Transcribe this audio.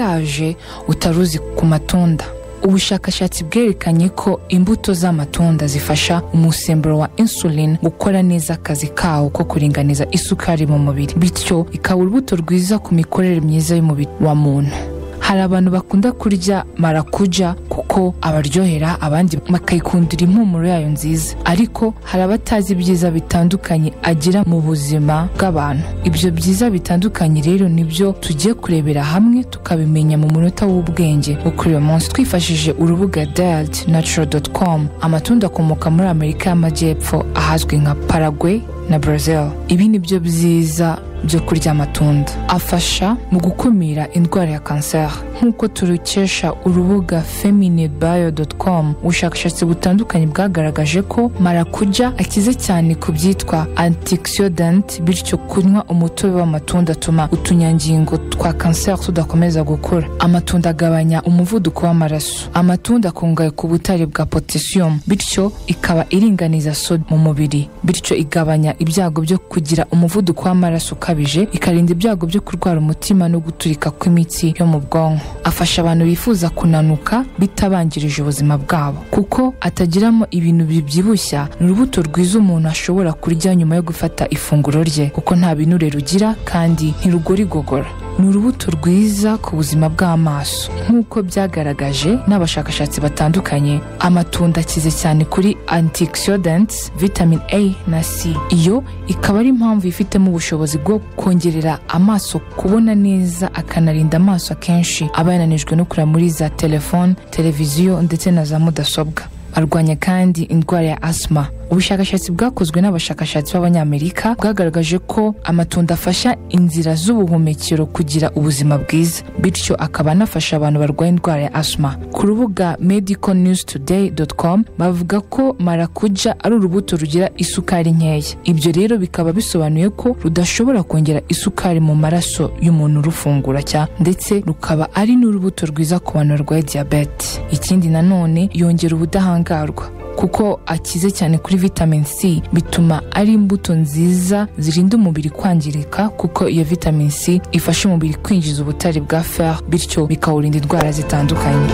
rutangaje utaruzi ku matunda. Ubushakashatsi bwerekanye ko imbuto z'amatunda zifasha umusemburo wa insulin gukora neza akazi kawo ko kuringaniza isukari mu mubiri, bityo ikaba urubuto rwiza ku mikorere myiza y'umubiri wa muntu. Hari abantu bakunda kurya marakuja kuko abaryohera, abandi bakayikundira impumuro yayo nziza, ariko hari abatazi ibyiza bitandukanye agira mu buzima bw'abantu. Ibyo byiza bitandukanye rero nibyo tugiye kurebera hamwe tukabimenya mu munota w'ubwenge wo kuri uyu munsi twifashishije urubuga dietnatural.com. Amatunda akomoka muri Amerika y'Amajyepfo ahazwi nka Paraguay na Brazil. Ibi nibyo byiza byo kurya amatunda. Afasha mu gukumira indwara ya kanseri. Nk'uko turukesha urubuga feminebio.com, ubushakashatsi butandukanye bwagaragaje ko marakuja akize cyane ku byitwa antioxidant, bityo kunywa umutobe w'amatunda atuma utunyangingo twa kanseri tudakomeza gukura. Amatunda agabanya umuvuduko w'amaraso. Amatunda akungahaye ku butare bwa potassium, bityo ikaba iringaniza sodium mu mubiri, bityo igabanya ibyago byo kugira umuvuduko w'amaraso ukabije, ikarinda ibyago byo kurwara umutima no guturika kw'imitsi yo mu bwonko. Afasha abantu bifuza kunanuka bitabangirije ubuzima bwabo kuko atagiramo ibintu bibyibushya. Ni urubuto rwiza umuntu ashobora kurya nyuma yo gufata ifunguro rye kuko nta binure rugira kandi ntirugorigogora. Ni urubuto rwiza ku buzima bw'amaso. Nk'uko byagaragaje n'abashakashatsi batandukanye, amatunda akize cyane kuri antioxidants, vitamin A na C. Iyo ikaba ari impamvu ifitemo ubushobozi bwo kongerera amaso kubona neza, akanarinda amaso akenshi aba yananijwe no kureba muri za telefone, televiziyo ndetse na za mudasobwa. Arwanya kandi indwara ya asma. Ubushakashatsi bwakozwe n'abashakashatsi b'Abanyamerika bwagaragaje ko amatunda afasha inzira z'ubuhumekero kugira ubuzima bwiza, bityo akaba anafasha abantu barwaye indwara ya asma. Ku rubuga medicalnewstoday.com bavuga ko marakuja ari urubuto rugira isukari nkeya. Ibyo rero bikaba bisobanuye ko rudashobora kongera isukari mu maraso y'umuntu rufungura ndetse rukaba ari n'urubuto rwiza ku bantu barwaye diabete. Ikindi nanone yongera ubudahangarwa kuko akize cyane kuri vitamin C, bituma ari imbuto nziza zirinda umubiri kwangirika kuko iyo vitamin C ifasha umubiri kwinjiza ubutare bwa fer, bityo bikawurinda indwara zitandukanye.